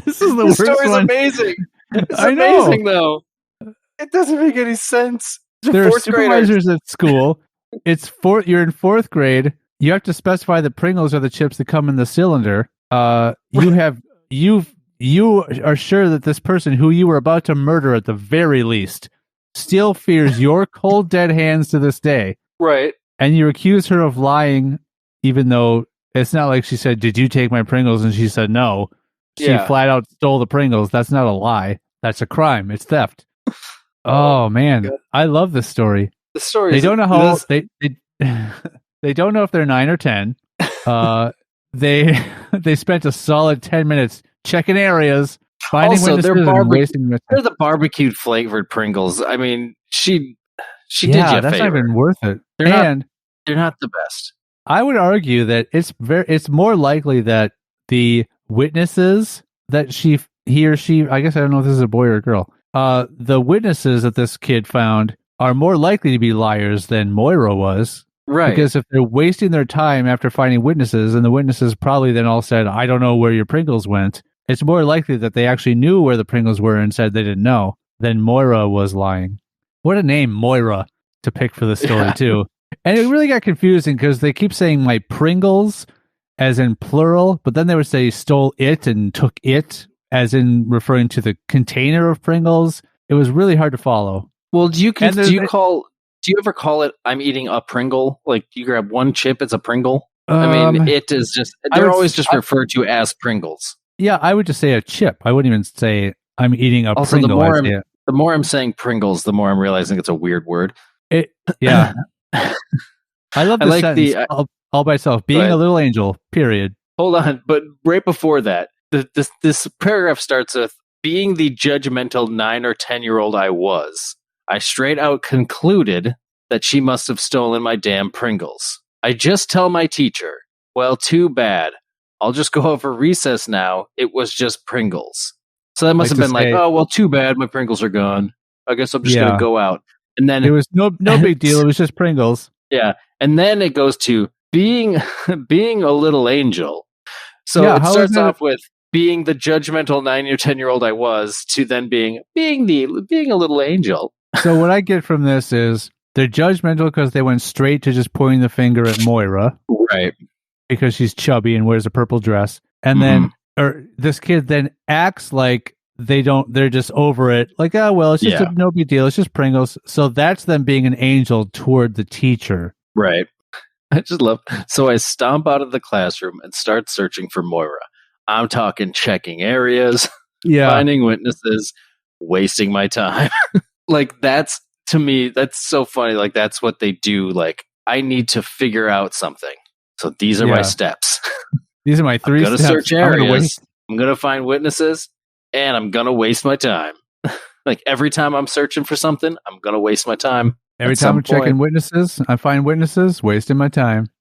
This is the worst one. This story's amazing. It's amazing, though. It doesn't make any sense. There are supervisors at school. You're in fourth grade. You have to specify that Pringles are the chips that come in the cylinder. You are sure that this person who you were about to murder at the very least still fears your cold dead hands to this day. Right. And you accuse her of lying, even though it's not like she said, "Did you take my Pringles?" and she said no. She flat out stole the Pringles. That's not a lie. That's a crime. It's theft. Oh man, God. I love this story. The story. They don't know how they don't know if they're 9 or 10. They spent a solid 10 minutes checking areas, finding witnesses, and wasting their time. They're the barbecued flavored Pringles. I mean, she did you a that's favor. Not even worth it. They're not the best. I would argue that it's more likely that the witnesses that he or she, I guess I don't know if this is a boy or a girl. The witnesses that this kid found are more likely to be liars than Moira was. Right. Because if they're wasting their time after finding witnesses, and the witnesses probably then all said, "I don't know where your Pringles went," it's more likely that they actually knew where the Pringles were and said they didn't know than Moira was lying. What a name, Moira, to pick for the story, too. And it really got confusing because they keep saying my Pringles as in plural, but then they would say stole it and took it as in referring to the container of Pringles. It was really hard to follow. Well, do you ever call it "I'm eating a Pringle"? Like you grab one chip, it's a Pringle. I mean, it is just they're always just referred to as Pringles. Yeah, I would just say a chip. I wouldn't even say I'm eating a also, Pringle. The more I'm saying Pringles, the more I'm realizing it's a weird word. Yeah. I love this sentence all by itself. Being a little angel, period. Hold on, but right before that, this paragraph starts with, being the judgmental 9 or 10-year-old I was, I straight out concluded that she must have stolen my damn Pringles. I just tell my teacher, well, too bad. I'll just go over recess now. It was just Pringles. So that must Like have to been like, say- oh well, too bad, my Pringles are gone. I guess I'm just Yeah. gonna go out. And then It was no big deal. It was just Pringles. yeah, and then it goes to being a little angel. So Yeah, it how starts is it- off with being the judgmental 9 or 10-year-old I was, to then being a little angel. So what I get from this is they're judgmental because they went straight to just pointing the finger at Moira Right. because she's chubby and wears a purple dress, and then this kid then acts like they're just over it, like, oh well, it's just no big deal, it's just Pringles. So that's them being an angel toward the teacher. Right. I just love. So I stomp out of the classroom and start searching for Moira. I'm talking checking areas, finding witnesses, wasting my time. Like, that's, to me, that's so funny. Like, that's what they do. Like, I need to figure out something. So these are my steps. These are my 3 I'm steps. gonna search areas. I'm gonna find witnesses, and I'm gonna waste my time. Like, every time I'm searching for something, I'm gonna waste my time. Every time I'm checking witnesses, I find witnesses, wasting my time.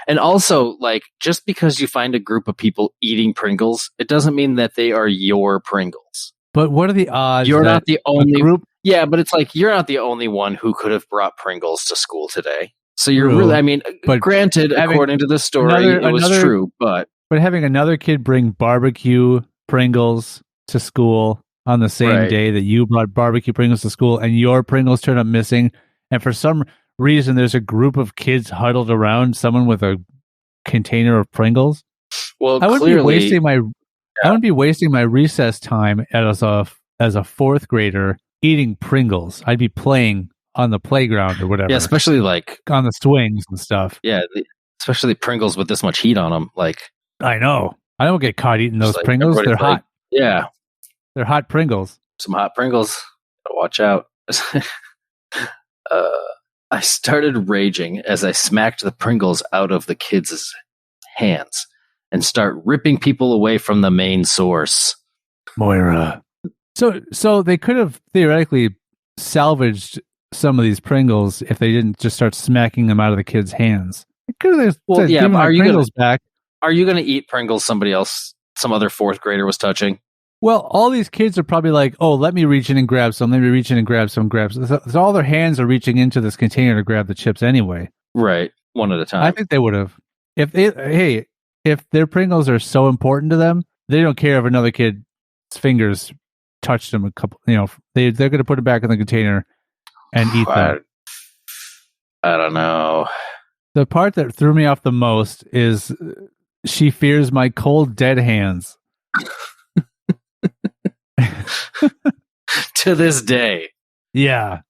And also, like, just because you find a group of people eating Pringles, it doesn't mean that they are your Pringles. But what are the odds? You're not the only group. Yeah, but it's like you're not the only one who could have brought Pringles to school today. So you're True. really, I mean, But granted, according to the story, it was true, but having another kid bring barbecue Pringles to school on the same day that you brought barbecue Pringles to school, and your Pringles turn up missing, and for some reason there's a group of kids huddled around someone with a container of Pringles. Well, I wouldn't clearly, be wasting my recess time as a 4th grader eating Pringles. I'd be playing on the playground or whatever. Yeah, especially like on the swings and stuff. Yeah, especially Pringles with this much heat on them. Like, I know. I don't get caught eating those like, Pringles. They're hot. Yeah. They're hot Pringles. Some hot Pringles. Gotta watch out. I started raging as I smacked the Pringles out of the kids' hands and start ripping people away from the main source. Moira. So they could have theoretically salvaged some of these Pringles if they didn't just start smacking them out of the kids' hands. Well, yeah, but are you Pringles back? Are you going to eat Pringles some other 4th grader was touching? Well, all these kids are probably like, oh, let me reach in and grab some. Let me reach in and grab some. So all their hands are reaching into this container to grab the chips anyway. Right. One at a time. I think they would have. If their Pringles are so important to them, they don't care if another kid's fingers touched them a couple, they're going to put it back in the container and eat that. I don't know. The part that threw me off the most is she fears my cold, dead hands. To this day. Yeah.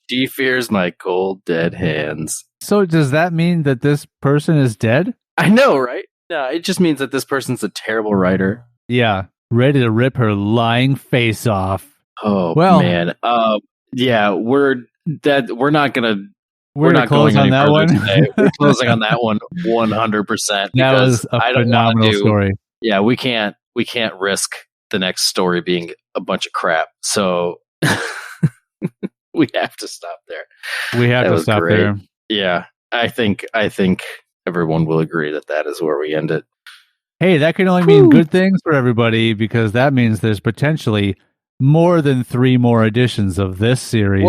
She fears my cold, dead hands. So does that mean that this person is dead? I know, right? No, it just means that this person's a terrible writer. Yeah. Ready to rip her lying face off. Oh, well, man. Yeah, we're not gonna. We're not close going on that one. Today. We're closing on that one 100%. That was a phenomenal story. Yeah, we can't risk the next story being a bunch of crap. So we have to stop there. We have to stop there. Yeah, I think everyone will agree that is where we end it. Hey, that can only mean good things for everybody, because that means there's potentially more than 3 more editions of this series.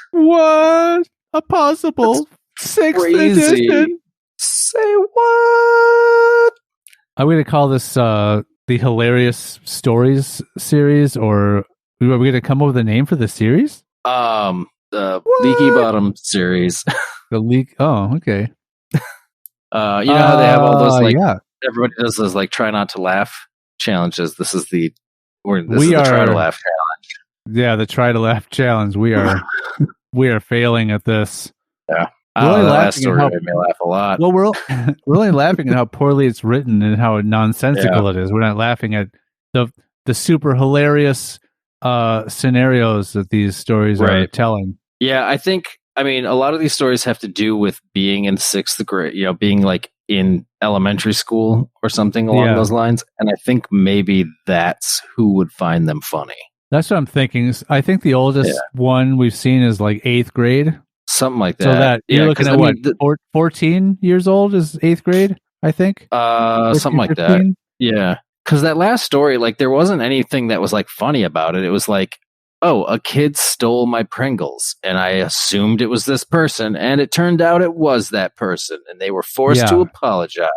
What? A possible 6th edition? Say what? I'm going to call this the Hilarious Stories series, or are we going to come up with a name for the series? The Leaky Bottom series. The leak. Oh, okay. You know how they have all those everybody does those try not to laugh challenges. This is the try to laugh challenge. Yeah, the try to laugh challenge. We are failing at this. Yeah. Really the last story made me laugh a lot. Well, we're only laughing at how poorly it's written and how nonsensical it is. We're not laughing at the super hilarious scenarios that these stories are telling. Yeah, I mean, a lot of these stories have to do with being in 6th grade, being in elementary school or something along those lines. And I think maybe that's who would find them funny. That's what I'm thinking. I think the oldest one we've seen is 8th grade. Something like that. So that you're looking at 14 years old is 8th grade, I think. Something like 15? That. Yeah. because that last story, like, there wasn't anything that was like funny about it. It was like, oh, a kid stole my Pringles, and I assumed it was this person, and it turned out it was that person, and they were forced to apologize.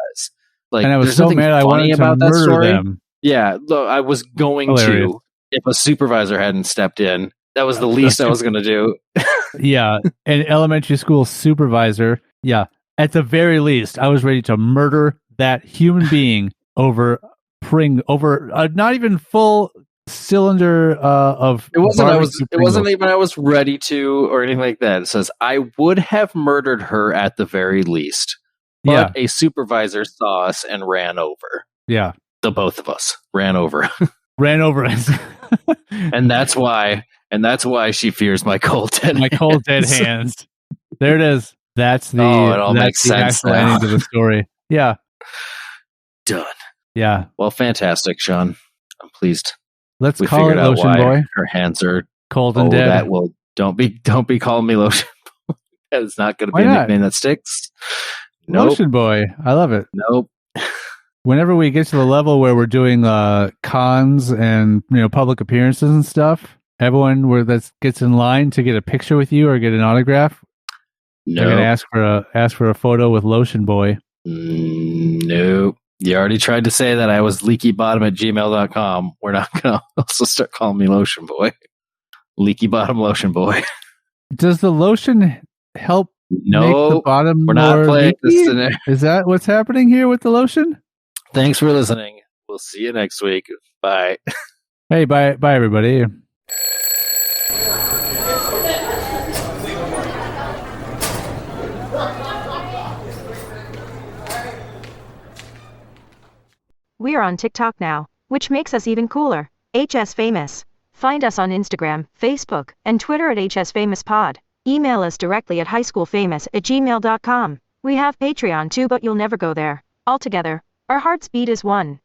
Like, and I was there's so nothing mad I funny wanted to about that murder story. them. Yeah, look, I was going Hilarious. to if a supervisor hadn't stepped in. That was the least I was going to do. Yeah, an elementary school supervisor. Yeah, at the very least, I was ready to murder that human being over not even full cylinder of. It wasn't. It wasn't Pringles. even. I was ready to or anything like that. It says I would have murdered her at the very least, but a supervisor saw us and ran over. Yeah, the both of us ran over. Ran over us, and that's why. And that's why she fears my cold dead. My cold dead hands. There it is. That's the. It all makes sense now. Ending to the story. Yeah. Done. Yeah. Well, fantastic, Sean. I'm pleased. Let's call it Lotion Boy. Her hands are cold and dead. That will don't be calling me Lotion Boy. It's not going to be a nickname that sticks. Nope. Lotion Boy. I love it. Nope. Whenever we get to the level where we're doing cons and public appearances and stuff, everyone that gets in line to get a picture with you or get an autograph, they're gonna ask for a photo with Lotion Boy. Nope. You already tried to say that I was leakybottom@gmail.com. We're not gonna also start calling me Lotion Boy. Leaky Bottom Lotion Boy. Does the lotion help make the bottom we're not playing this scenario. Is that what's happening here with the lotion? Thanks for listening. We'll see you next week. Bye. Hey, bye everybody. We are on TikTok now, which makes us even cooler. HS Famous. Find us on Instagram, Facebook, and Twitter at HS Famous Pod. Email us directly at highschoolfamous@gmail.com. We have Patreon too, but you'll never go there. Altogether, our hearts beat as one.